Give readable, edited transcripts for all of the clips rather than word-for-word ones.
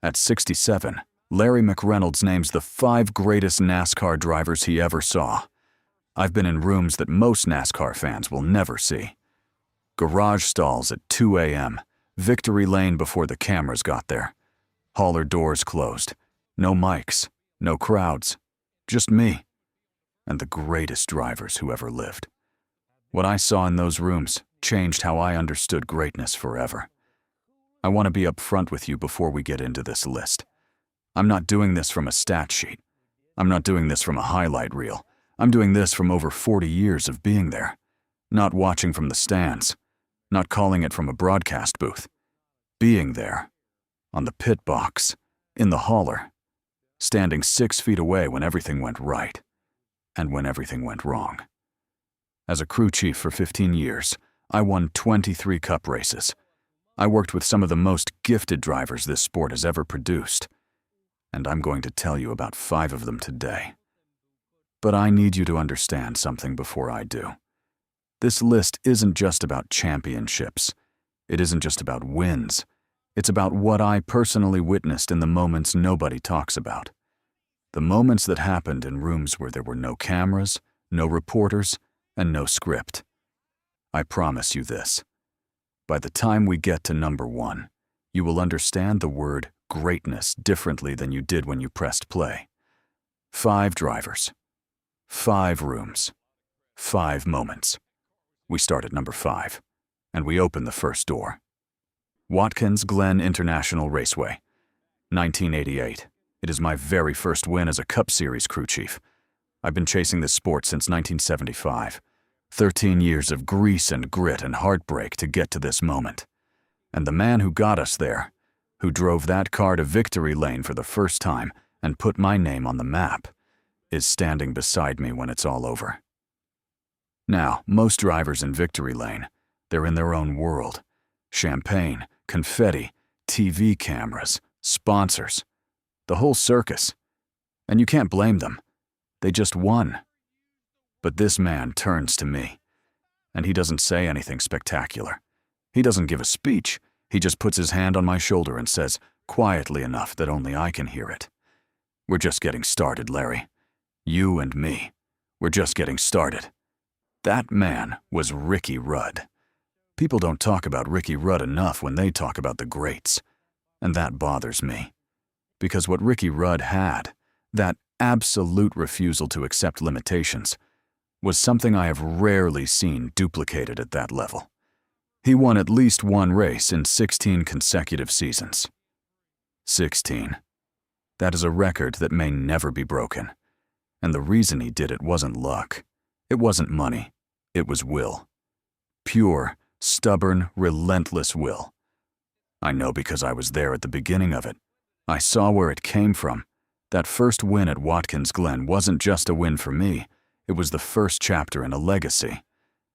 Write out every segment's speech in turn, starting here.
At 67, Larry McReynolds names the 5 greatest NASCAR drivers he ever saw. I've been in rooms that most NASCAR fans will never see. Garage stalls at 2 a.m., victory lane before the cameras got there. Hauler doors closed. No mics, no crowds, just me and the greatest drivers who ever lived. What I saw in those rooms changed how I understood greatness forever. I want to be upfront with you before we get into this list. I'm not doing this from a stat sheet. I'm not doing this from a highlight reel. I'm doing this from over 40 years of being there, not watching from the stands, not calling it from a broadcast booth. Being there, on the pit box, in the hauler, standing 6 feet away when everything went right and when everything went wrong. As a crew chief for 15 years, I won 23 cup races. I worked with some of the most gifted drivers this sport has ever produced, and I'm going to tell you about 5 of them today. But I need you to understand something before I do. This list isn't just about championships. It isn't just about wins. It's about what I personally witnessed in the moments nobody talks about. The moments that happened in rooms where there were no cameras, no reporters, and no script. I promise you this. By the time we get to number 1, you will understand the word greatness differently than you did when you pressed play. 5 drivers, 5 rooms, 5 moments. We start at number 5, and we open the first door. Watkins Glen International Raceway, 1988. It is my very first win as a Cup Series crew chief. I've been chasing this sport since 1975. 13 years of grease and grit and heartbreak to get to this moment. And the man who got us there, who drove that car to victory lane for the first time and put my name on the map, is standing beside me when it's all over. Now, most drivers in victory lane, they're in their own world. Champagne, confetti, TV cameras, sponsors, the whole circus. And you can't blame them. They just won. But this man turns to me, and he doesn't say anything spectacular. He doesn't give a speech. He just puts his hand on my shoulder and says, quietly enough that only I can hear it, "We're just getting started, Larry. You and me. We're just getting started." That man was Ricky Rudd. People don't talk about Ricky Rudd enough when they talk about the greats, and that bothers me. Because what Ricky Rudd had, that absolute refusal to accept limitations, was something I have rarely seen duplicated at that level. He won at least 1 race in 16 consecutive seasons. 16. That is a record that may never be broken. And the reason he did it wasn't luck. It wasn't money. It was will. Pure, stubborn, relentless will. I know because I was there at the beginning of it. I saw where it came from. That first win at Watkins Glen wasn't just a win for me. It was the first chapter in a legacy.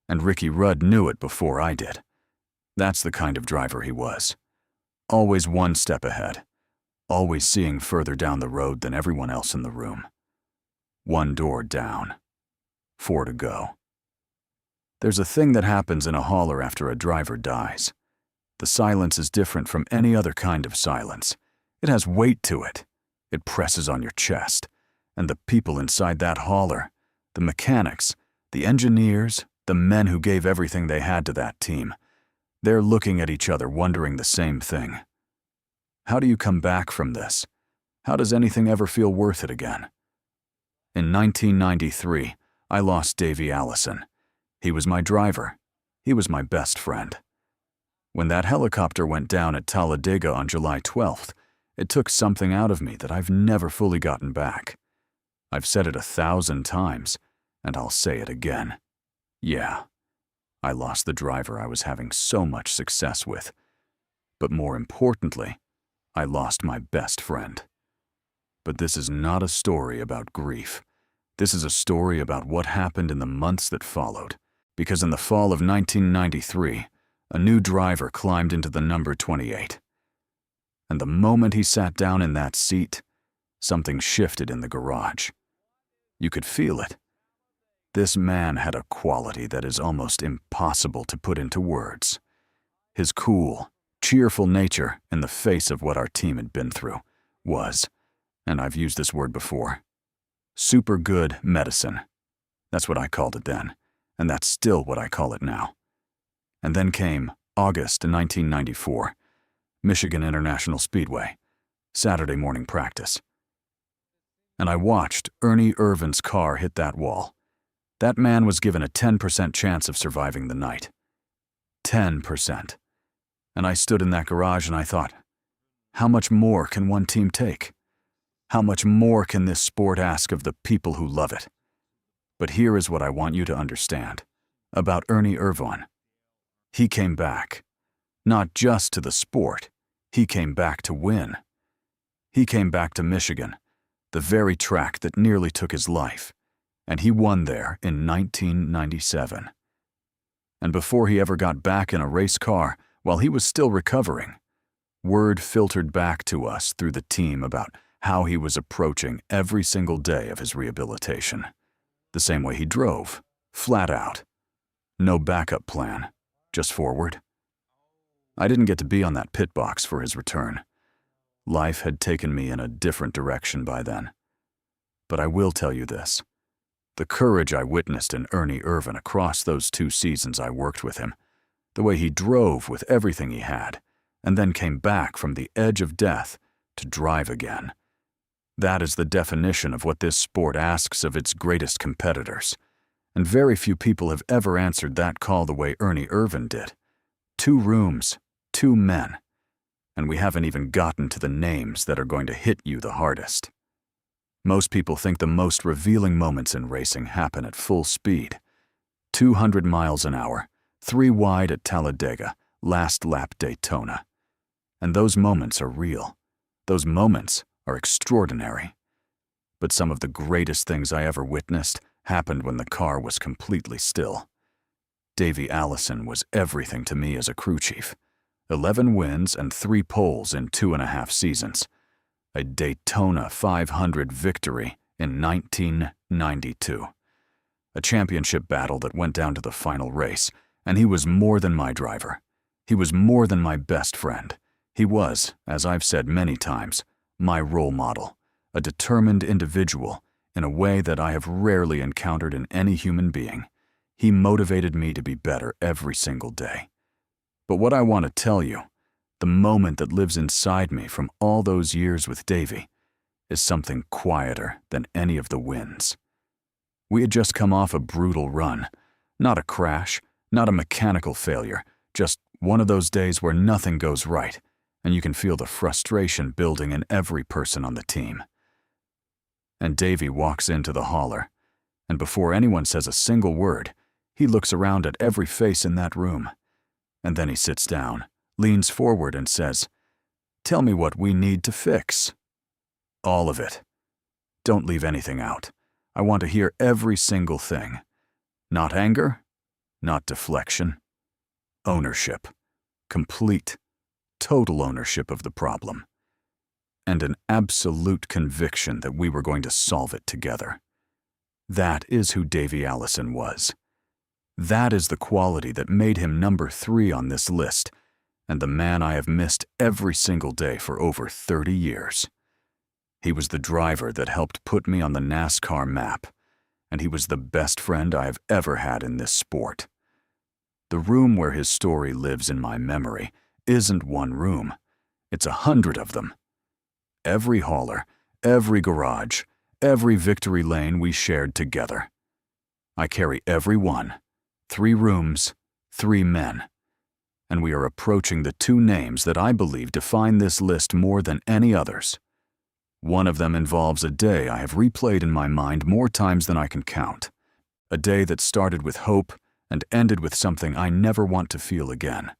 And Ricky Rudd knew it before I did. That's the kind of driver he was. Always 1 step ahead. Always seeing further down the road than everyone else in the room. 1 door down. 4 to go. There's a thing that happens in a hauler after a driver dies. The silence is different from any other kind of silence. It has weight to it. It presses on your chest. And the people inside that hauler, the mechanics, the engineers, the men who gave everything they had to that team, they're looking at each other wondering the same thing. How do you come back from this? How does anything ever feel worth it again? In 1993, I lost Davey Allison. He was my driver. He was my best friend. When that helicopter went down at Talladega on July 12th, it took something out of me that I've never fully gotten back. I've said it 1,000 times, and I'll say it again. Yeah, I lost the driver I was having so much success with. But more importantly, I lost my best friend. But this is not a story about grief. This is a story about what happened in the months that followed. Because in the fall of 1993, a new driver climbed into the number 28. And the moment he sat down in that seat, something shifted in the garage. You could feel it. This man had a quality that is almost impossible to put into words. His cool, cheerful nature in the face of what our team had been through was, and I've used this word before, super good medicine. That's what I called it then, and that's still what I call it now. And then came August 1994, Michigan International Speedway, Saturday morning practice. And I watched Ernie Irvan's car hit that wall. That man was given a 10% chance of surviving the night. 10%. And I stood in that garage and I thought, how much more can one team take? How much more can this sport ask of the people who love it? But here is what I want you to understand about Ernie Irvan. He came back, not just to the sport, he came back to win. He came back to Michigan, the very track that nearly took his life, and he won there in 1997. And before he ever got back in a race car, while he was still recovering, word filtered back to us through the team about how he was approaching every single day of his rehabilitation. The same way he drove, flat out. No backup plan, just forward. I didn't get to be on that pit box for his return. Life had taken me in a different direction by then. But I will tell you this. The courage I witnessed in Ernie Irvan across those 2 seasons I worked with him, the way he drove with everything he had, and then came back from the edge of death to drive again. That is the definition of what this sport asks of its greatest competitors. And very few people have ever answered that call the way Ernie Irvan did. 2 rooms, 2 men. And we haven't even gotten to the names that are going to hit you the hardest. Most people think the most revealing moments in racing happen at full speed. 200 miles an hour, 3 wide at Talladega, last lap Daytona. And those moments are real. Those moments are extraordinary. But some of the greatest things I ever witnessed happened when the car was completely still. Davey Allison was everything to me as a crew chief. 11 wins and 3 poles in 2.5 seasons. A Daytona 500 victory in 1992. A championship battle that went down to the final race, and he was more than my driver. He was more than my best friend. He was, as I've said many times, my role model, a determined individual in a way that I have rarely encountered in any human being. He motivated me to be better every single day. But what I want to tell you, the moment that lives inside me from all those years with Davey, is something quieter than any of the wins. We had just come off a brutal run, not a crash, not a mechanical failure, just one of those days where nothing goes right, and you can feel the frustration building in every person on the team. And Davey walks into the hauler, and before anyone says a single word, he looks around at every face in that room. And then he sits down, leans forward and says, "Tell me what we need to fix." All of it. Don't leave anything out. I want to hear every single thing. Not anger, not deflection. Ownership. Complete, total ownership of the problem. And an absolute conviction that we were going to solve it together. That is who Davey Allison was. That is the quality that made him number 3 on this list, and the man I have missed every single day for over 30 years. He was the driver that helped put me on the NASCAR map, and he was the best friend I have ever had in this sport. The room where his story lives in my memory isn't one room. It's 100 of them. Every hauler, every garage, every victory lane we shared together. I carry every one. 3 rooms, 3 men. And we are approaching the 2 names that I believe define this list more than any others. One of them involves a day I have replayed in my mind more times than I can count. A day that started with hope and ended with something I never want to feel again.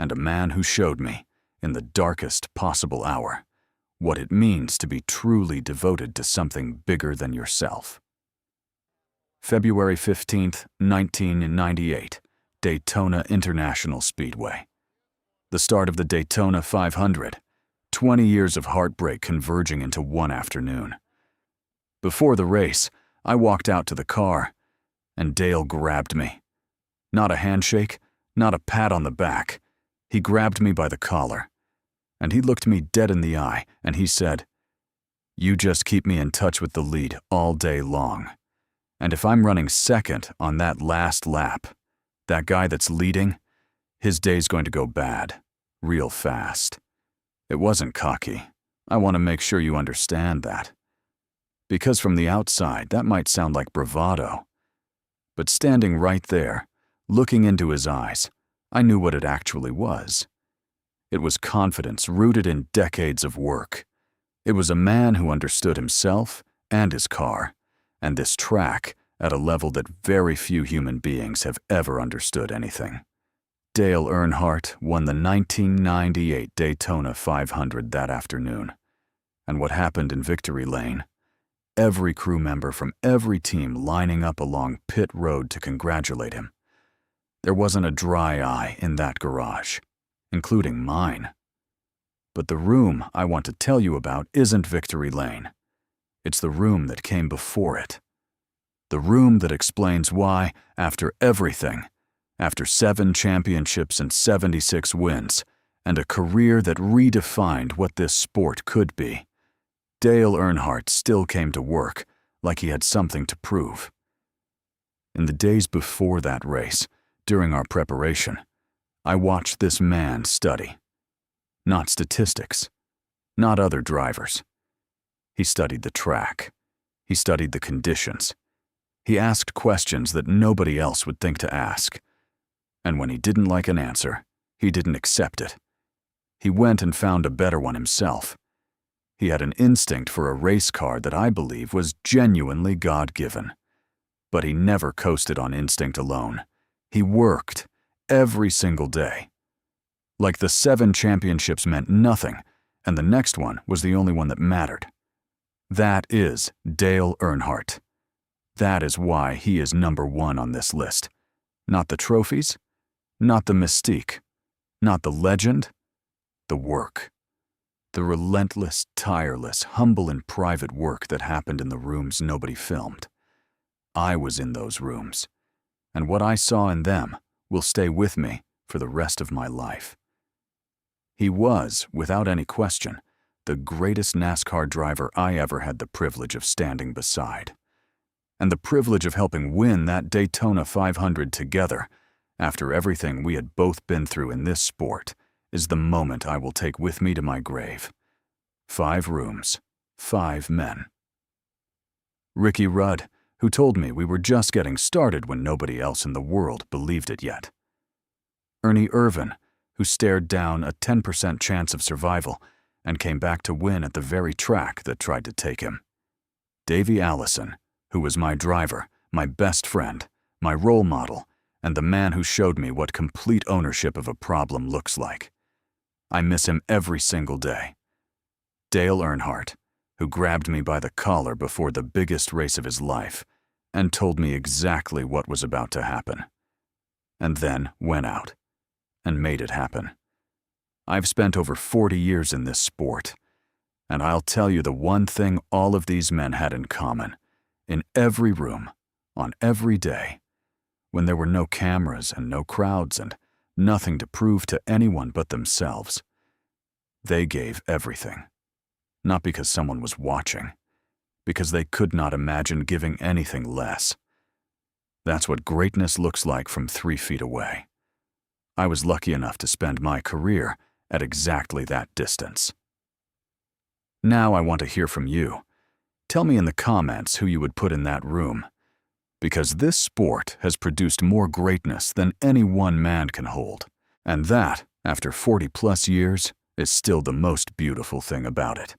And a man who showed me, in the darkest possible hour, what it means to be truly devoted to something bigger than yourself. February 15th, 1998, Daytona International Speedway. The start of the Daytona 500, 20 years of heartbreak converging into one afternoon. Before the race, I walked out to the car, and Dale grabbed me. Not a handshake, not a pat on the back, He grabbed me by the collar, and he looked me dead in the eye, and he said, "You just keep me in touch with the lead all day long. And if I'm running second on that last lap, that guy that's leading, his day's going to go bad, real fast." It wasn't cocky. I want to make sure you understand that. Because from the outside, that might sound like bravado. But standing right there, looking into his eyes, I knew what it actually was. It was confidence rooted in decades of work. It was a man who understood himself and his car, and this track at a level that very few human beings have ever understood anything. Dale Earnhardt won the 1998 Daytona 500 that afternoon. And what happened in victory lane? Every crew member from every team lining up along pit road to congratulate him. There wasn't a dry eye in that garage, including mine. But the room I want to tell you about isn't victory lane. It's the room that came before it. The room that explains why, after everything, after 7 championships and 76 wins, and a career that redefined what this sport could be, Dale Earnhardt still came to work like he had something to prove. In the days before that race, during our preparation, I watched this man study. Not statistics, not other drivers. He studied the track. He studied the conditions. He asked questions that nobody else would think to ask. And when he didn't like an answer, he didn't accept it. He went and found a better one himself. He had an instinct for a race car that I believe was genuinely God-given. But he never coasted on instinct alone. He worked every single day. Like the 7 championships meant nothing, and the next one was the only one that mattered. That is Dale Earnhardt. That is why he is number 1 on this list. Not the trophies, not the mystique, not the legend, the work. The relentless, tireless, humble and private work that happened in the rooms nobody filmed. I was in those rooms, and what I saw in them will stay with me for the rest of my life. He was, without any question, the greatest NASCAR driver I ever had the privilege of standing beside. And the privilege of helping win that Daytona 500 together, after everything we had both been through in this sport, is the moment I will take with me to my grave. 5 rooms, 5 men. Ricky Rudd, who told me we were just getting started when nobody else in the world believed it yet. Ernie Irvan, who stared down a 10% chance of survival and came back to win at the very track that tried to take him. Davey Allison, who was my driver, my best friend, my role model, and the man who showed me what complete ownership of a problem looks like. I miss him every single day. Dale Earnhardt, who grabbed me by the collar before the biggest race of his life and told me exactly what was about to happen, and then went out and made it happen. I've spent over 40 years in this sport, and I'll tell you the one thing all of these men had in common, in every room, on every day, when there were no cameras and no crowds and nothing to prove to anyone but themselves. They gave everything. Not because someone was watching, because they could not imagine giving anything less. That's what greatness looks like from 3 feet away. I was lucky enough to spend my career at exactly that distance. Now I want to hear from you. Tell me in the comments who you would put in that room, because this sport has produced more greatness than any one man can hold, and that, after 40+ years, is still the most beautiful thing about it.